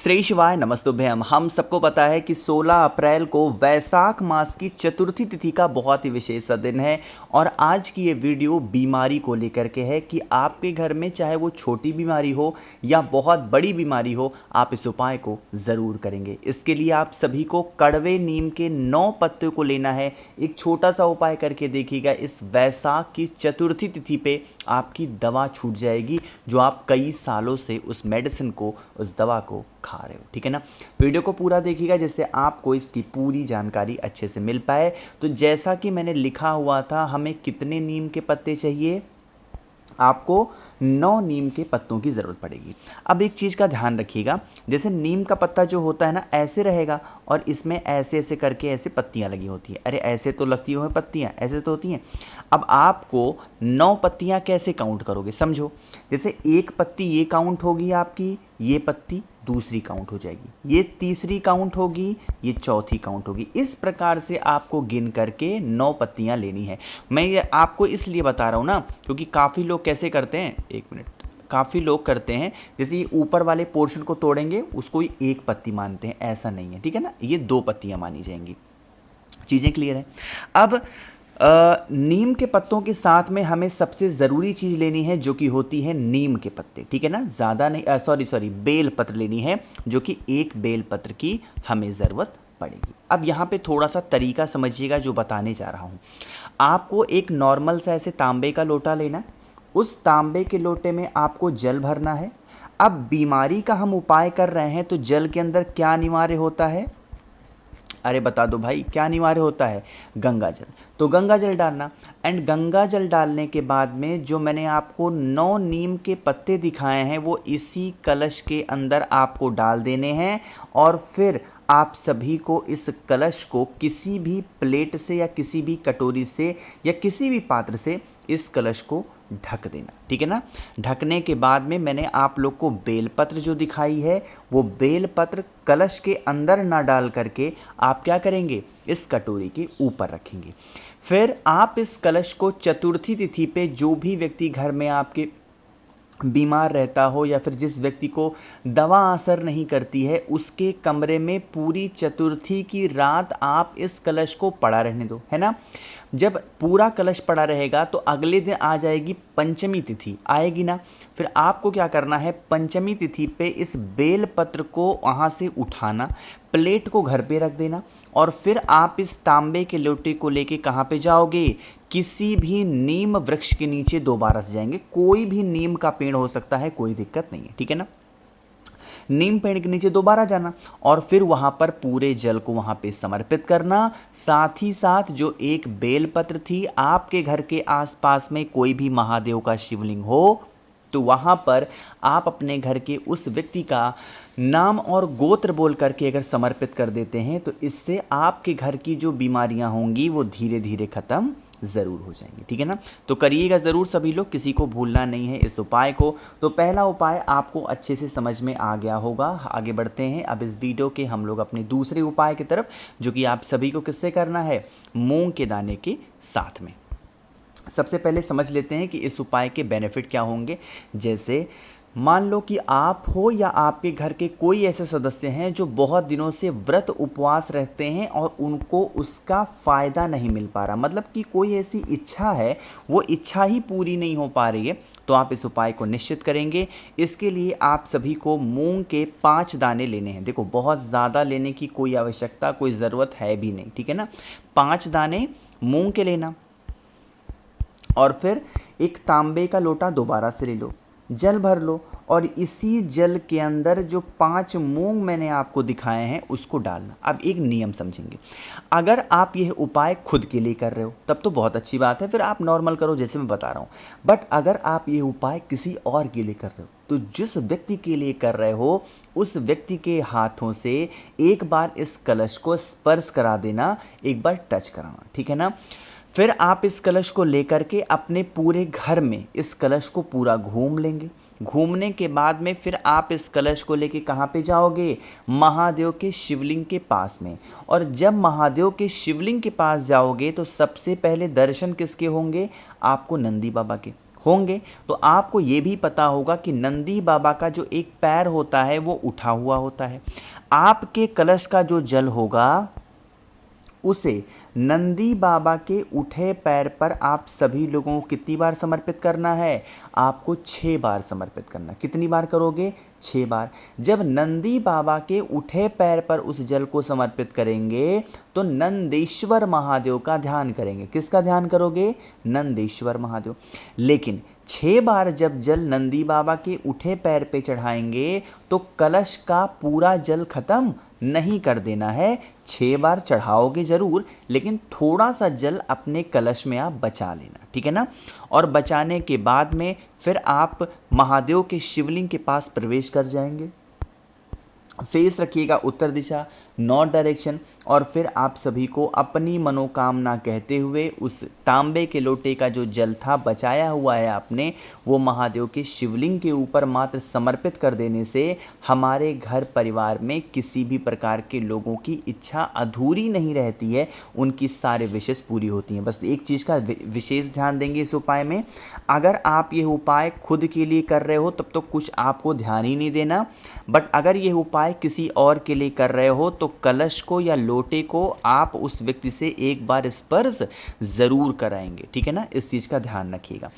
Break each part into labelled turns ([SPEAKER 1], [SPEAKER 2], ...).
[SPEAKER 1] श्री शिवाय नमस्तुभ्यम। हम सबको पता है कि 16 अप्रैल को वैशाख मास की चतुर्थी तिथि का बहुत ही विशेष दिन है और आज की ये वीडियो बीमारी को लेकर के है कि आपके घर में चाहे वो छोटी बीमारी हो या बहुत बड़ी बीमारी हो, आप इस उपाय को ज़रूर करेंगे। इसके लिए आप सभी को कड़वे नीम के 9 पत्ते को लेना है। एक छोटा सा उपाय करके देखिएगा, इस वैशाख की चतुर्थी तिथि पे आपकी दवा छूट जाएगी जो आप कई सालों से उस मेडिसिन को, उस दवा को खा रहे हो। ठीक है ना। वीडियो को पूरा देखिएगा जिससे आपको इसकी पूरी जानकारी अच्छे से मिल पाए। तो जैसा कि मैंने लिखा हुआ था, हमें कितने नीम के पत्ते चाहिए? आपको 9 नीम के पत्तों की ज़रूरत पड़ेगी। अब एक चीज़ का ध्यान रखिएगा, जैसे नीम का पत्ता जो होता है ना, ऐसे रहेगा और इसमें ऐसे ऐसे करके ऐसे पत्तियां लगी होती हैं। अरे ऐसे तो लगती हुई पत्तियां, ऐसे तो होती हैं। अब आपको 9 पत्तियां कैसे काउंट करोगे, समझो। जैसे एक पत्ती ये काउंट होगी आपकी, ये पत्ती दूसरी काउंट हो जाएगी, ये तीसरी काउंट होगी, ये चौथी काउंट होगी। इस प्रकार से आपको गिन करके 9 पत्तियां लेनी है। मैं ये आपको इसलिए बता रहा हूँ ना, क्योंकि काफ़ी लोग कैसे करते हैं, एक मिनट, काफ़ी लोग करते हैं जैसे ऊपर वाले पोर्शन को तोड़ेंगे उसको ही एक पत्ती मानते हैं। ऐसा नहीं है, ठीक है ना। ये 2 पत्तियां मानी जाएंगी। चीज़ें क्लियर है। अब नीम के पत्तों के साथ में हमें सबसे ज़रूरी चीज़ लेनी है जो कि होती है नीम के पत्ते। ठीक है ना, ज़्यादा नहीं, सॉरी बेल पत्र लेनी है, जो कि एक बेल पत्र की हमें ज़रूरत पड़ेगी। अब यहाँ पे थोड़ा सा तरीका समझिएगा जो बताने जा रहा हूँ। आपको एक नॉर्मल सा ऐसे तांबे का लोटा लेना, उस तांबे के लोटे में आपको जल भरना है। अब बीमारी का हम उपाय कर रहे हैं तो जल के अंदर क्या अनिवार्य होता है? अरे बता दो भाई, क्या अनिवार्य होता है? गंगा जल। तो गंगा जल डालना, एंड गंगा जल डालने के बाद में जो मैंने आपको 9 नीम के पत्ते दिखाए हैं वो इसी कलश के अंदर आपको डाल देने हैं। और फिर आप सभी को इस कलश को किसी भी प्लेट से या किसी भी कटोरी से या किसी भी पात्र से इस कलश को ढक देना। ठीक है ना। ढकने के बाद में मैंने आप लोग को बेलपत्र जो दिखाई है वो बेलपत्र कलश के अंदर ना डाल करके आप क्या करेंगे, इस कटोरी के ऊपर रखेंगे। फिर आप इस कलश को चतुर्थी तिथि पे जो भी व्यक्ति घर में आपके बीमार रहता हो या फिर जिस व्यक्ति को दवा असर नहीं करती है, उसके कमरे में पूरी चतुर्थी की रात आप इस कलश को पड़ा रहने दो, है ना। जब पूरा कलश पड़ा रहेगा तो अगले दिन आ जाएगी पंचमी तिथि, आएगी ना। फिर आपको क्या करना है, पंचमी तिथि पे इस बेल पत्र को वहाँ से उठाना, प्लेट को घर पे रख देना और फिर आप इस तांबे के लोटे को लेके कहाँ पे जाओगे, किसी भी नीम वृक्ष के नीचे दोबारा से जाएंगे। कोई भी नीम का पेड़ हो सकता है, कोई दिक्कत नहीं है, ठीक है ना। नीम पेड़ के नीचे दोबारा जाना और फिर वहां पर पूरे जल को वहां पे समर्पित करना। साथ ही साथ जो एक बेलपत्र थी, आपके घर के आसपास में कोई भी महादेव का शिवलिंग हो तो वहां पर आप अपने घर के उस व्यक्ति का नाम और गोत्र बोल करके अगर समर्पित कर देते हैं तो इससे आपके घर की जो बीमारियां होंगी वो धीरे धीरे खत्म ज़रूर हो जाएंगी। ठीक है ना। तो करिएगा ज़रूर सभी लोग, किसी को भूलना नहीं है इस उपाय को। तो पहला उपाय आपको अच्छे से समझ में आ गया होगा। आगे बढ़ते हैं अब इस वीडियो के हम लोग अपने दूसरे उपाय की तरफ, जो कि आप सभी को किससे करना है, मूंग के दाने के साथ में। सबसे पहले समझ लेते हैं कि इस उपाय के बेनिफिट क्या होंगे। जैसे मान लो कि आप हो या आपके घर के कोई ऐसे सदस्य हैं जो बहुत दिनों से व्रत उपवास रहते हैं और उनको उसका फ़ायदा नहीं मिल पा रहा, मतलब कि कोई ऐसी इच्छा है, वो इच्छा ही पूरी नहीं हो पा रही है, तो आप इस उपाय को निश्चित करेंगे। इसके लिए आप सभी को मूंग के 5 दाने लेने हैं। देखो, बहुत ज़्यादा लेने की कोई आवश्यकता, कोई ज़रूरत है भी नहीं, ठीक है ना। 5 दाने मूंग के लेना और फिर एक तांबे का लोटा दोबारा से ले लो, जल भर लो और इसी जल के अंदर जो 5 मूंग मैंने आपको दिखाए हैं उसको डालना। अब एक नियम समझेंगे, अगर आप यह उपाय खुद के लिए कर रहे हो तब तो बहुत अच्छी बात है, फिर आप नॉर्मल करो जैसे मैं बता रहा हूँ। बट अगर आप ये उपाय किसी और के लिए कर रहे हो तो जिस व्यक्ति के लिए कर रहे हो उस व्यक्ति के हाथों से एक बार इस कलश को स्पर्श करा देना, एक बार टच कराना, ठीक है ना। फिर आप इस कलश को लेकर के अपने पूरे घर में इस कलश को पूरा घूम लेंगे। घूमने के बाद में फिर आप इस कलश को लेके कहाँ पे जाओगे, महादेव के शिवलिंग के पास में। और जब महादेव के शिवलिंग के पास जाओगे तो सबसे पहले दर्शन किसके होंगे, आपको नंदी बाबा के। होंगे तो आपको ये भी पता होगा कि नंदी बाबा का जो एक पैर होता है वो उठा हुआ होता है। आपके कलश का जो जल होगा उसे नंदी बाबा के उठे पैर पर आप सभी लोगों को कितनी बार समर्पित करना है? आपको 6 बार समर्पित करना। कितनी बार करोगे? 6 बार। जब नंदी बाबा के उठे पैर पर उस जल को समर्पित करेंगे तो नंदेश्वर महादेव का ध्यान करेंगे। किसका ध्यान करोगे? नंदेश्वर महादेव। लेकिन 6 बार जब जल नंदी बाबा के उठे पैर पे चढ़ाएंगे तो कलश का पूरा जल खत्म नहीं कर देना है। 6 बार चढ़ाओगे जरूर, लेकिन थोड़ा सा जल अपने कलश में आप बचा लेना, ठीक है ना। और बचाने के बाद में फिर आप महादेव के शिवलिंग के पास प्रवेश कर जाएंगे। फेस रखिएगा उत्तर दिशा, नॉर्थ डायरेक्शन, और फिर आप सभी को अपनी मनोकामना कहते हुए उस तांबे के लोटे का जो जल था बचाया हुआ है आपने, वो महादेव के शिवलिंग के ऊपर मात्र समर्पित कर देने से हमारे घर परिवार में किसी भी प्रकार के लोगों की इच्छा अधूरी नहीं रहती है, उनकी सारे विशेष पूरी होती हैं। बस एक चीज़ का विशेष ध्यान देंगे इस उपाय में, अगर आप ये उपाय खुद के लिए कर रहे हो तब तो कुछ आपको ध्यान ही नहीं देना, बट अगर ये उपाय किसी और के लिए कर रहे हो तो कलश को या लोटे को आप उस व्यक्ति से एक बार स्पर्श ज़रूर कराएंगे, ठीक है ना। इस चीज़ का ध्यान रखिएगा।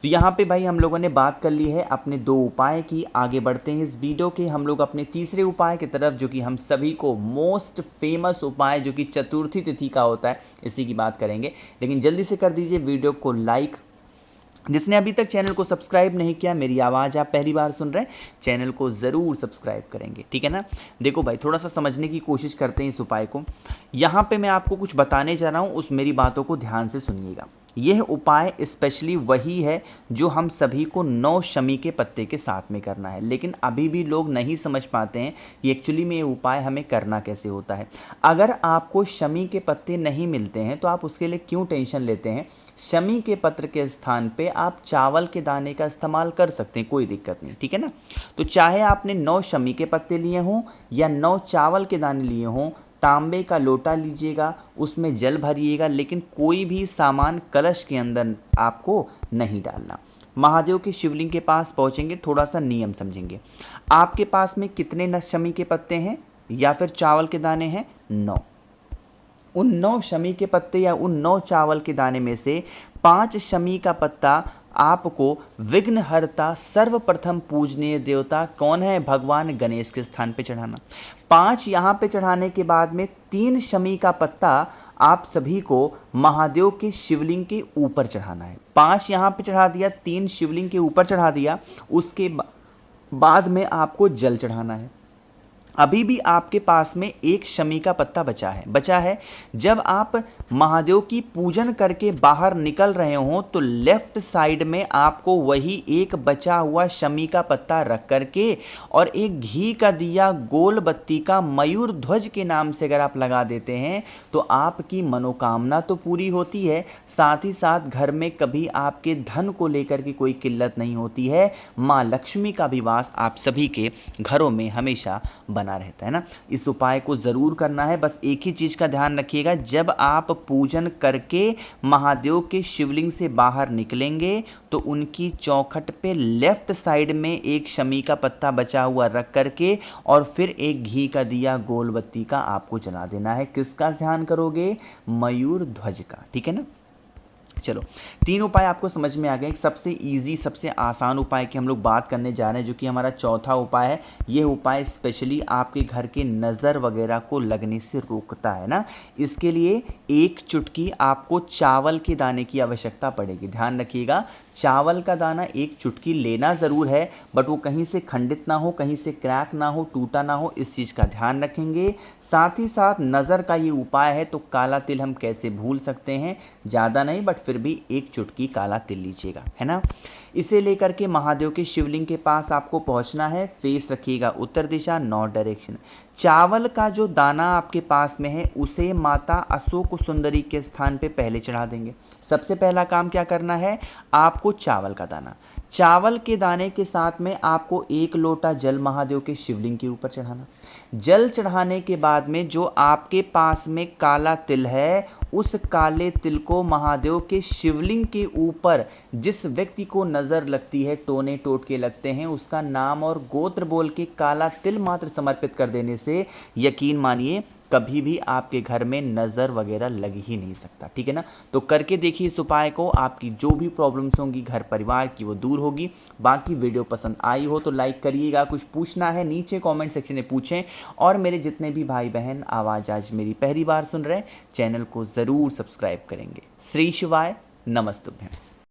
[SPEAKER 1] तो यहाँ पे भाई हम लोगों ने बात कर ली है अपने 2 उपाय की। आगे बढ़ते हैं इस वीडियो के हम लोग अपने तीसरे उपाय की तरफ, जो कि हम सभी को मोस्ट फेमस उपाय जो कि चतुर्थी तिथि का होता है, इसी की बात करेंगे। लेकिन जल्दी से कर दीजिए वीडियो को लाइक। जिसने अभी तक चैनल को सब्सक्राइब नहीं किया, मेरी आवाज़ आप पहली बार सुन रहे हैं, चैनल को ज़रूर सब्सक्राइब करेंगे, ठीक है ना। देखो भाई, थोड़ा सा समझने की कोशिश करते हैं इस उपाय को। यहाँ पे मैं आपको कुछ बताने जा रहा हूँ, उस मेरी बातों को ध्यान से सुनिएगा। यह उपाय स्पेशली वही है जो हम सभी को 9 शमी के पत्ते के साथ में करना है, लेकिन अभी भी लोग नहीं समझ पाते हैं कि एक्चुअली में ये उपाय हमें करना कैसे होता है। अगर आपको शमी के पत्ते नहीं मिलते हैं तो आप उसके लिए क्यों टेंशन लेते हैं। शमी के पत्र के स्थान पे आप चावल के दाने का इस्तेमाल कर सकते हैं, कोई दिक्कत नहीं, ठीक है ना। तो चाहे आपने 9 शमी के पत्ते लिए हों या 9 चावल के दाने लिए हों, तांबे का लोटा लीजिएगा, उसमें जल भरिएगा, लेकिन कोई भी सामान कलश के अंदर आपको नहीं डालना। महादेव के शिवलिंग के पास पहुंचेंगे, थोड़ा सा नियम समझेंगे। आपके पास में कितने शमी के पत्ते हैं या फिर चावल के दाने हैं? 9। उन 9 शमी के पत्ते या उन 9 चावल के दाने में से 5 शमी का पत्ता आपको विघ्नहर्ता सर्वप्रथम पूजनीय देवता कौन है? भगवान गणेश के स्थान पे चढ़ाना। 5 यहाँ पे चढ़ाने के बाद में 3 शमी का पत्ता आप सभी को महादेव के शिवलिंग के ऊपर चढ़ाना है। 5 यहाँ पे चढ़ा दिया, 3 शिवलिंग के ऊपर चढ़ा दिया, उसके बाद में आपको जल चढ़ाना है। अभी भी आपके पास में 1 शमी का पत्ता बचा है। जब आप महादेव की पूजन करके बाहर निकल रहे हो तो लेफ्ट साइड में आपको वही एक बचा हुआ शमी का पत्ता रख करके और एक घी का दिया गोल बत्ती का मयूर ध्वज के नाम से अगर आप लगा देते हैं तो आपकी मनोकामना तो पूरी होती है, साथ ही साथ घर में कभी आपके धन को लेकर के कोई किल्लत नहीं होती है। माँ लक्ष्मी का भी वास आप सभी के घरों में हमेशा बना रहता है ना। इस उपाय को जरूर करना है। बस एक ही चीज का ध्यान रखिएगा, जब आप पूजन करके महादेव के शिवलिंग से बाहर निकलेंगे तो उनकी चौखट पे लेफ्ट साइड में एक शमी का पत्ता बचा हुआ रख करके और फिर एक घी का दिया गोल बत्ती का आपको जला देना है। किसका ध्यान करोगे? मयूर ध्वज का, ठीक है ना। चलो, 3 उपाय आपको समझ में आ गए। सबसे इजी, सबसे आसान उपाय की हम लोग बात करने जा रहे हैं, जो कि हमारा चौथा उपाय है। ये उपाय स्पेशली आपके घर के नज़र वगैरह को लगने से रोकता है ना। इसके लिए 1 चुटकी आपको चावल के दाने की आवश्यकता पड़ेगी। ध्यान रखिएगा, चावल का दाना 1 चुटकी लेना ज़रूर है, बट वो कहीं से खंडित ना हो, कहीं से क्रैक ना हो, टूटा ना हो, इस चीज़ का ध्यान रखेंगे। साथ ही साथ नज़र का ये उपाय है, तो काला तिल हम कैसे भूल सकते हैं। ज़्यादा नहीं, बट फिर भी 1 चुटकी काला तिल लीजिएगा, है ना। इसे लेकर के महादेव के शिवलिंग के पास आपको पहुंचना है। फेस रखिएगा उत्तर दिशा, नॉर्थ डायरेक्शन। चावल का जो दाना आपके पास में है उसे माता अशोक सुंदरी के स्थान पे पहले चढ़ा देंगे। सबसे पहला काम क्या करना है? आपको चावल का दाना, चावल के दाने के साथ में आपको 1 लोटा जल महादेव के शिवलिंग के ऊपर चढ़ाना। जल चढ़ाने के बाद में जो आपके पास में काला तिल है उस काले तिल को महादेव के शिवलिंग के ऊपर जिस व्यक्ति को नज़र लगती है, टोने टोटके लगते हैं, उसका नाम और गोत्र बोल के काला तिल मात्र समर्पित कर देने से यकीन मानिए कभी भी आपके घर में नज़र वगैरह लग ही नहीं सकता। ठीक है ना। तो करके देखिए इस उपाय को, आपकी जो भी प्रॉब्लम्स होंगी घर परिवार की वो दूर होगी। बाकी वीडियो पसंद आई हो तो लाइक करिएगा, कुछ पूछना है नीचे कमेंट सेक्शन में पूछें। और मेरे जितने भी भाई बहन आवाज़ आज मेरी पहली बार सुन रहे हैं, चैनल को ज़रूर सब्सक्राइब करेंगे। श्री शिवाय, नमस्तुभ्यं।